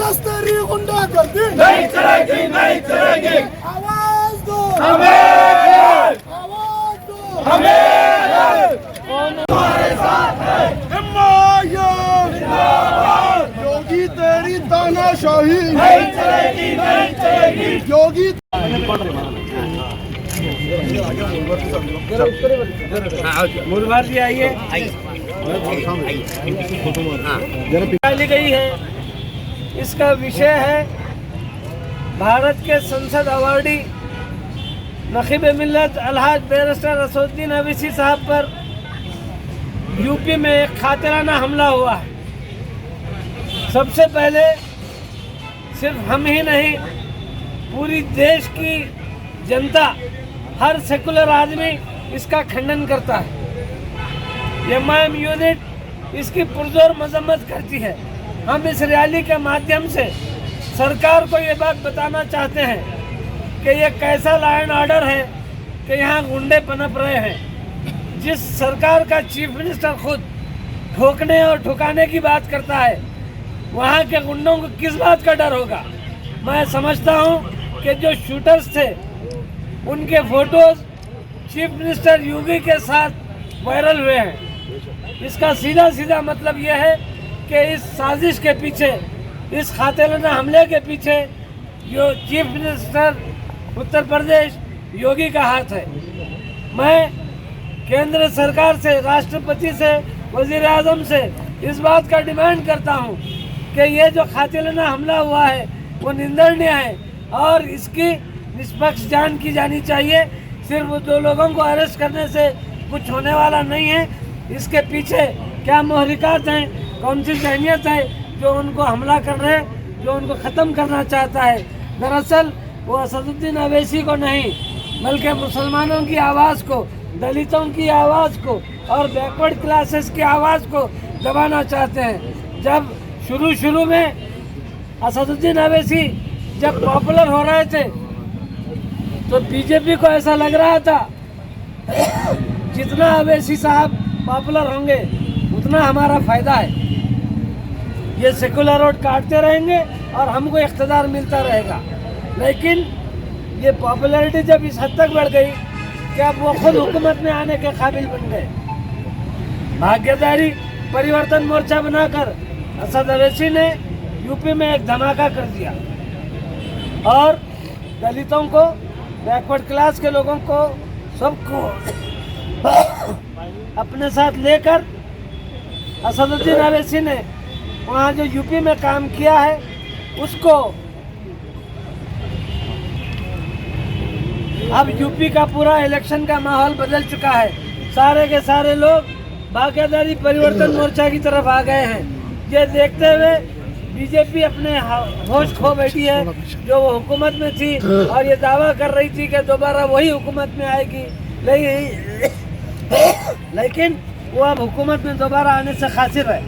सस्तरी गुंडागर्दी नहीं चलेगी, नहीं चलेगी। आवाज दो, हमें आवाज दो, हमें हमारे साथ है। योगी तेरी तानाशाही नहीं चलेगी, नहीं चलेगी। योगी मुरबार जी आइए। निकाली गई है, इसका विषय है भारत के संसद अवार्डी नखीब मिल्लत अलहाज बैरिस्टर असदुद्दीन अवैसी साहब पर यूपी में एक खातिराना हमला हुआ है। सबसे पहले सिर्फ हम ही नहीं, पूरी देश की जनता, हर सेकुलर आदमी इसका खंडन करता है। एमआईएम यूनिट इसकी पुरजोर मजम्मत करती है। हम इस रैली के माध्यम से सरकार को ये बात बताना चाहते हैं कि ये कैसा लॉ एंड ऑर्डर है कि यहाँ गुंडे पनप रहे हैं। जिस सरकार का चीफ मिनिस्टर खुद ठोकने और ठुकाने की बात करता है, वहाँ के गुंडों को किस बात का डर होगा। मैं समझता हूँ कि जो शूटर्स थे उनके फोटोज चीफ मिनिस्टर योगी के साथ वायरल हुए हैं। इसका सीधा सीधा मतलब यह है कि इस साजिश के पीछे, इस खातिराना हमले के पीछे जो चीफ मिनिस्टर उत्तर प्रदेश योगी का हाथ है। मैं केंद्र सरकार से, राष्ट्रपति से, वजीर आजम से इस बात का डिमांड करता हूं कि ये जो खातिराना हमला हुआ है वो निंदनीय है और इसकी निष्पक्ष जांच की जानी चाहिए। सिर्फ वो दो लोगों को अरेस्ट करने से कुछ होने वाला नहीं है। इसके पीछे क्या मुहरिकात हैं, कौन सी जहनियत है जो उनको हमला कर रहे हैं, जो उनको ख़त्म करना चाहता है। दरअसल वो असदुद्दीन अवैसी को नहीं, बल्कि मुसलमानों की आवाज़ को, दलितों की आवाज़ को और बैकवर्ड क्लासेस की आवाज़ को दबाना चाहते हैं। जब शुरू में असदुद्दीन अवैसी जब पॉपुलर हो रहे थे तो बीजेपी को ऐसा लग रहा था जितना अवैसी साहब पॉपुलर होंगे उतना हमारा फ़ायदा है। ये सेकुलर वोट काटते रहेंगे और हमको इख्तिदार मिलता रहेगा। लेकिन ये पॉपुलैरिटी जब इस हद तक बढ़ गई कि अब वो खुद हुकूमत में आने के काबिल बन गए। भाग्यदारी परिवर्तन मोर्चा बनाकर असद अवैसी ने यूपी में एक धमाका कर दिया और दलितों को, बैकवर्ड क्लास के लोगों को, सबको अपने साथ लेकर असदुद्दीन अवैसी ने वहाँ जो यूपी में काम किया है उसको अब यूपी का पूरा इलेक्शन का माहौल बदल चुका है। सारे के सारे लोग भाग्यदारी परिवर्तन मोर्चा की तरफ आ गए हैं। ये देखते हुए बीजेपी अपने होश खो बैठी है। जो वो हुकूमत में थी और ये दावा कर रही थी कि दोबारा वही हुकूमत में आएगी, लेकिन वो अब हुकूमत में दोबारा आने से खासिर है।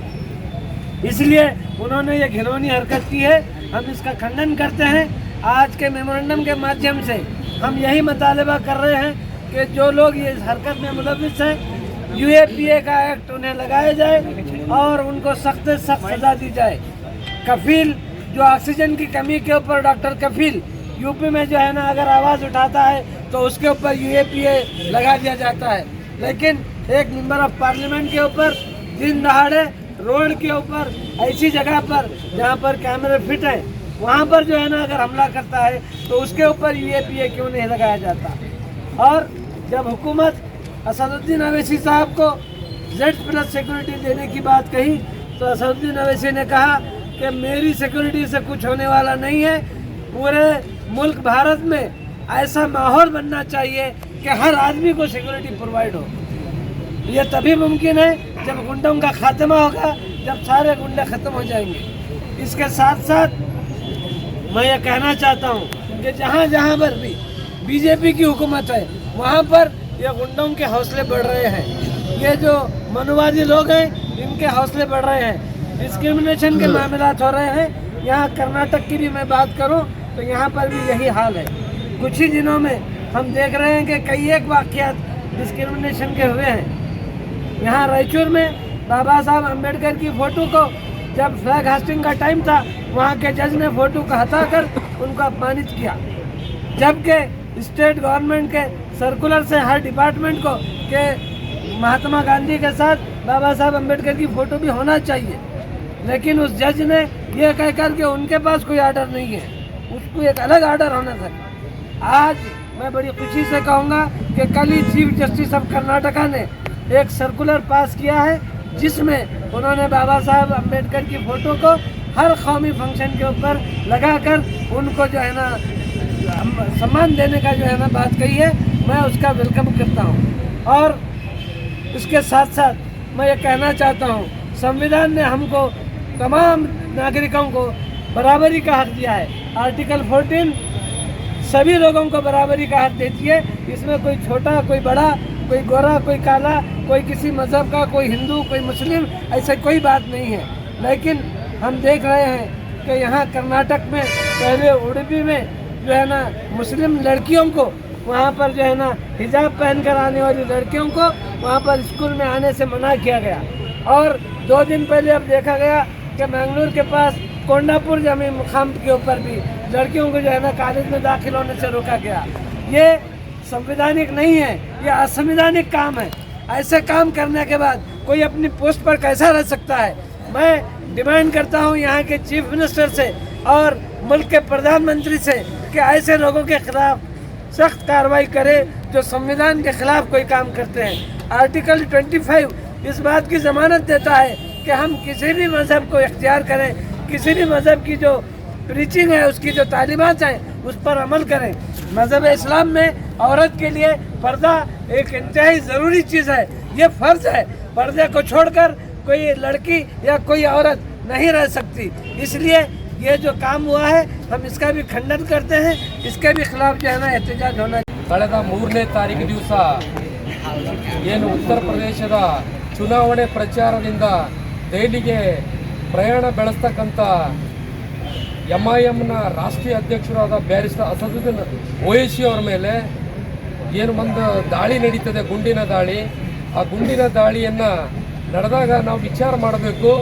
इसलिए उन्होंने ये घिनौनी हरकत की है। हम इसका खंडन करते हैं। आज के मेमोरेंडम के माध्यम से हम यही मुतालबा कर रहे हैं कि जो लोग ये हरकत में मुलविस हैं, यूएपीए का एक्ट उन्हें लगाया जाए और उनको सख्त से सख्त सजा दी जाए। कफील जो ऑक्सीजन की कमी के ऊपर डॉक्टर कफील यूपी में जो है ना, अगर आवाज़ उठाता है तो उसके ऊपर यूएपीए लगा दिया जाता है। लेकिन एक मेंबर ऑफ पार्लियामेंट के ऊपर दिन दहाड़े रोड के ऊपर ऐसी जगह पर जहाँ पर कैमरे फिट हैं वहाँ पर जो है ना अगर हमला करता है तो उसके ऊपर यूएपीए क्यों नहीं लगाया जाता। और जब हुकूमत असदुद्दीन अवैसी साहब को Z+ सिक्योरिटी देने की बात कही तो असदुद्दीन अवैसी ने कहा कि मेरी सिक्योरिटी से कुछ होने वाला नहीं है। पूरे मुल्क भारत में ऐसा माहौल बनना चाहिए कि हर आदमी को सिक्योरिटी प्रोवाइड हो। ये तभी मुमकिन है जब गुंडों का खात्मा होगा, जब सारे गुंडे ख़त्म हो जाएंगे। इसके साथ साथ मैं ये कहना चाहता हूँ कि जहाँ जहाँ पर भी बीजेपी की हुकूमत है वहाँ पर ये गुंडों के हौसले बढ़ रहे हैं। ये जो मनुवादी लोग हैं इनके हौसले बढ़ रहे हैं। डिस्क्रिमिनेशन के मामलात हो रहे हैं। यहाँ कर्नाटक की भी मैं बात करूँ तो यहाँ पर भी यही हाल है। कुछ ही दिनों में हम देख रहे हैं कि कई एक वाक़यात डिस्क्रिमिनेशन के हुए हैं। यहाँ रायचूर में बाबा साहब अम्बेडकर की फ़ोटो को जब फ्लैग हास्टिंग का टाइम था वहाँ के जज ने फोटो को हटाकर उनको अपमानित किया, जबकि स्टेट गवर्नमेंट के सर्कुलर से हर डिपार्टमेंट को कि महात्मा गांधी के साथ बाबा साहब अम्बेडकर की फ़ोटो भी होना चाहिए, लेकिन उस जज ने यह कहकर कि उनके पास कोई आर्डर नहीं है, उसको एक अलग आर्डर होना था। आज मैं बड़ी खुशी से कहूँगा कि कल ही चीफ जस्टिस ऑफ कर्नाटका ने एक सर्कुलर पास किया है जिसमें उन्होंने बाबा साहब अम्बेडकर की फ़ोटो को हर कौमी फंक्शन के ऊपर लगाकर उनको जो है ना सम्मान देने का जो है ना बात कही है, मैं उसका वेलकम करता हूँ। और इसके साथ साथ मैं ये कहना चाहता हूँ, संविधान ने हमको तमाम नागरिकों को बराबरी का हक दिया है। आर्टिकल 14 सभी लोगों को बराबरी का हक देती है, इसमें कोई छोटा कोई बड़ा, कोई गोरा कोई काला, कोई किसी मज़हब का, कोई हिंदू कोई मुस्लिम, ऐसा कोई बात नहीं है। लेकिन हम देख रहे हैं कि यहाँ कर्नाटक में पहले उडुपी में जो है ना मुस्लिम लड़कियों को वहाँ पर जो है ना हिजाब पहनकर आने वाली लड़कियों को वहाँ पर स्कूल में आने से मना किया गया। और 2 दिन पहले अब देखा गया कि मैंगलोर के पास कोंडापुर जमी मुकाम के ऊपर भी लड़कियों को जो है ना कॉलेज में दाखिल होने से रोका गया। ये संवैधानिक नहीं है, ये असंवैधानिक काम है। ऐसे काम करने के बाद कोई अपनी पोस्ट पर कैसा रह सकता है? मैं डिमांड करता हूँ यहाँ के चीफ मिनिस्टर से और मुल्क के प्रधानमंत्री से कि ऐसे लोगों के खिलाफ सख्त कार्रवाई करे जो संविधान के खिलाफ कोई काम करते हैं। आर्टिकल 25 इस बात की ज़मानत देता है कि हम किसी भी मज़हब को इख्तियार करें, किसी भी मज़हब की जो प्रीचिंग है, उसकी जो तालीमात हैं, उस पर अमल करें। मज़हब इस्लाम में औरत के लिए पर्दा एक इंतहाई ज़रूरी चीज़ है, ये फ़र्ज़ है। पर्दे को छोड़कर कोई लड़की या कोई औरत नहीं रह सकती। इसलिए ये जो काम हुआ है हम इसका भी खंडन करते हैं, इसके भी खिलाफ जो है ना एहतजाज होना चाहिए। ಕಳೆದ 3ನೇ ತಾರೀಕು ದಿವಸ ಏನು ಉತ್ತರ ಪ್ರದೇಶದ ಚುನಾವಣೆ ಪ್ರಚಾರದಿಂದ ದೆಹಲಿಗೆ ಪ್ರಯಾಣ ಬೆಳೆಸ್ತಕ್ಕಂಥ MIMನ ರಾಷ್ಟ್ರೀಯ ಅಧ್ಯಕ್ಷರಾದ ಬ್ಯಾರಿಸ್ಟರ್ ಅಸದುದ್ದೀನ್ ಓವೈಸಿ ಅವರ ಮೇಲೆ ಏನು ಒಂದು ದಾಳಿ ನಡೀತದೆ, ಗುಂಡಿನ ದಾಳಿ. ಆ ಗುಂಡಿನ ದಾಳಿಯನ್ನು ನಡೆದಾಗ ನಾವು ವಿಚಾರ ಮಾಡಬೇಕು.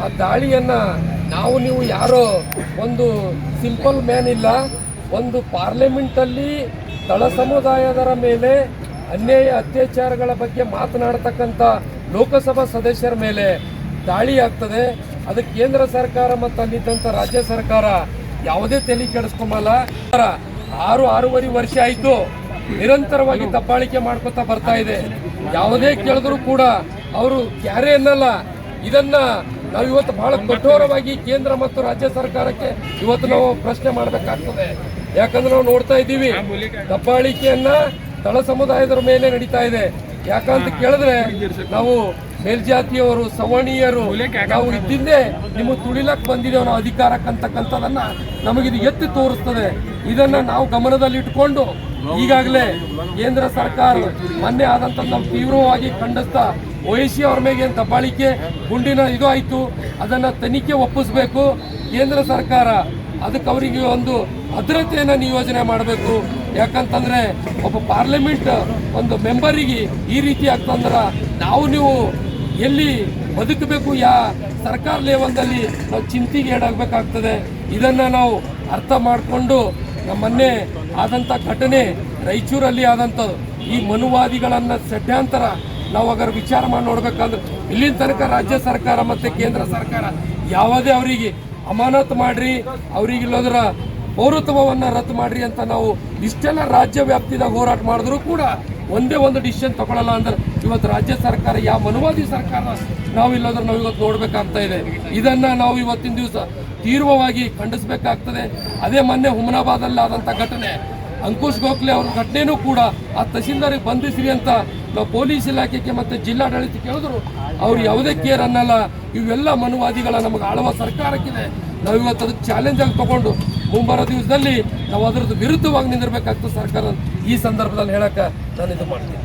ಆ ದಾಳಿಯನ್ನು ನೀವು ಯಾರೋ ಒಂದು ಸಿಂಪಲ್ ಮ್ಯಾನ್ ಇಲ್ಲ, ಒಂದು ಪಾರ್ಲಿಮೆಂಟಲ್ಲಿ ತಳ ಸಮುದಾಯದರ ಮೇಲೆ ಅನ್ಯಾಯ ಅತ್ಯಾಚಾರಗಳ ಬಗ್ಗೆ ಮಾತನಾಡತಕ್ಕಂಥ ಲೋಕಸಭಾ ಸದಸ್ಯರ ಮೇಲೆ ದಾಳಿ ಆಗ್ತದೆ. ಅದಕ್ಕೆ ಕೇಂದ್ರ ಸರ್ಕಾರ ಮತ್ತು ಅಲ್ಲಿದ್ದಂಥ ರಾಜ್ಯ ಸರ್ಕಾರ ಯಾವುದೇ ತಲೆ ಕೆಡಿಸ್ಕೊಂಬಲ್ಲ. 6-6.5 ವರ್ಷ ಆಯಿತು ನಿರಂತರವಾಗಿ ದಬ್ಬಾಳಿಕೆ ಮಾಡ್ಕೊತಾ ಬರ್ತಾ ಇದೆ. ಯಾವುದೇ ಕೇಳಿದ್ರು ಕೂಡ ಅವರು ಕ್ಯಾರೆ ಅನ್ನಲ್ಲ. ಇದನ್ನ ನಾವು ಇವತ್ತು ಬಹಳ ಕಠೋರವಾಗಿ ಕೇಂದ್ರ ಮತ್ತು ರಾಜ್ಯ ಸರ್ಕಾರಕ್ಕೆ ಇವತ್ತು ನಾವು ಪ್ರಶ್ನೆ ಮಾಡಬೇಕಾಗ್ತದೆ. ಯಾಕಂದ್ರೆ ನಾವು ನೋಡ್ತಾ ಇದ್ದೀವಿ ದಬ್ಬಾಳಿಕೆಯನ್ನ ತಳ ಸಮುದಾಯದ ಮೇಲೆ ನಡೀತಾ ಇದೆ. ಯಾಕಂತ ಕೇಳಿದ್ರೆ ನಾವು ಮೇಲ್ಜಾತಿಯವರು, ಸವರ್ಣೀಯರು ನಾವು ಇದ್ದಿಂದೇ ನಿಮಗೆ ತುಳಿಲಕ್ಕೆ ಬಂದಿದ್ದೇವೆ ನಾವು ಅಧಿಕಾರಕ್ಕಂತಕ್ಕಂಥದನ್ನ ನಮಗಿದು ಎತ್ತಿ ತೋರಿಸ್ತದೆ. ಇದನ್ನ ನಾವು ಗಮನದಲ್ಲಿ ಇಟ್ಕೊಂಡು ಈಗಾಗಲೇ ಕೇಂದ್ರ ಸರ್ಕಾರ ಮೊನ್ನೆ ಆದಂತ ನಾವು ತೀವ್ರವಾಗಿ ಖಂಡಿಸ್ತಾ ಓವೈಸಿ ಅವ್ರ ಮೇಲೆ ದಬ್ಬಾಳಿಕೆ ಗುಂಡಿನ ಇದು ಆಯಿತು, ಅದನ್ನು ತನಿಖೆ ಒಪ್ಪಿಸಬೇಕು. ಕೇಂದ್ರ ಸರ್ಕಾರ ಅದಕ್ಕೆ ಅವರಿಗೆ ಒಂದು ಭದ್ರತೆಯನ್ನು ನಿಯೋಜನೆ ಮಾಡಬೇಕು. ಯಾಕಂತಂದರೆ ಒಬ್ಬ ಪಾರ್ಲಿಮೆಂಟ್ ಒಂದು ಮೆಂಬರಿಗೆ ಈ ರೀತಿ ಆಗ್ತಂದ್ರೆ ನೀವು ಎಲ್ಲಿ ಬದುಕಬೇಕು, ಸರ್ಕಾರ ಲೆವೆಲ್ದಲ್ಲಿ ನಾವು ಚಿಂತೆಗೆ ಈಡಾಗಬೇಕಾಗ್ತದೆ. ಇದನ್ನು ನಾವು ಅರ್ಥ ಮಾಡಿಕೊಂಡು ಮೊನ್ನೆ ಆದಂಥ ಘಟನೆ ರಾಯಚೂರಲ್ಲಿ ಆದಂಥದ್ದು ಈ ಮನುವಾದಿಗಳನ್ನು ಷಡ್ಯಂತರ ನಾವು ಅಗರ ವಿಚಾರ ಮಾಡಿ ನೋಡ್ಬೇಕಂದ್ರೆ ಇಲ್ಲಿನ ತನಕ ರಾಜ್ಯ ಸರ್ಕಾರ ಮತ್ತು ಕೇಂದ್ರ ಸರ್ಕಾರ ಯಾವುದೇ ಅವರಿಗೆ ಅಮಾನತು ಮಾಡ್ರಿ, ಅವರಿಗಿಲ್ಲದರ ಪೌರತ್ವವನ್ನು ರದ್ದು ಮಾಡ್ರಿ ಅಂತ ನಾವು ಇಷ್ಟೆಲ್ಲ ರಾಜ್ಯ ವ್ಯಾಪ್ತಿದಾಗ ಹೋರಾಟ ಮಾಡಿದ್ರು ಕೂಡ ಒಂದೇ ಒಂದು ಡಿಸಿಷನ್ ತಗೊಳ್ಳಲ್ಲ ಅಂದ್ರೆ ಇವತ್ತು ರಾಜ್ಯ ಸರ್ಕಾರ ಯಾವ ಮನುವಾದಿ ಸರ್ಕಾರ ನಾವು ಇವತ್ತು ನೋಡಬೇಕಾಗ್ತಾ ಇದೆ. ಇದನ್ನು ನಾವು ಇವತ್ತಿನ ದಿವಸ ತೀವ್ರವಾಗಿ ಖಂಡಿಸಬೇಕಾಗ್ತದೆ. ಅದೇ ಮೊನ್ನೆ ಹುಮನಾಬಾದಲ್ಲಿ ಆದಂಥ ಘಟನೆ, ಅಂಕುಶ್ ಗೋಖಲೆ ಅವ್ರ ಘಟನೆನೂ ಕೂಡ ಆ ತಹಸೀಲ್ದಾರಿಗೆ ಬಂಧಿಸ್ರಿ ಅಂತ ನಾವು ಪೊಲೀಸ್ ಇಲಾಖೆಗೆ ಮತ್ತು ಜಿಲ್ಲಾಡಳಿತ ಕೇಳಿದ್ರು, ಅವ್ರು ಯಾವುದೇ ಕೇರ್ ಅನ್ನಲ್ಲ. ಇವೆಲ್ಲ ಮನುವಾದಿಗಳ ನಮಗೆ ಆಳುವ ಸರ್ಕಾರಕ್ಕಿದೆ. ನಾವು ಇವತ್ತು ಅದಕ್ಕೆ ಚಾಲೆಂಜ್ ಆಗಿ ತಗೊಂಡು ಮುಂಬರೋ ದಿವಸದಲ್ಲಿ ನಾವು ಅದರದ್ದು ವಿರುದ್ಧವಾಗಿ ನಿಂದಿರಬೇಕಾಗ್ತದೆ ಸರ್ಕಾರ. ಈ ಸಂದರ್ಭದಲ್ಲಿ ಹೇಳಕ್ಕೆ ನಾನು ಇದು ಮಾಡ್ತೀನಿ.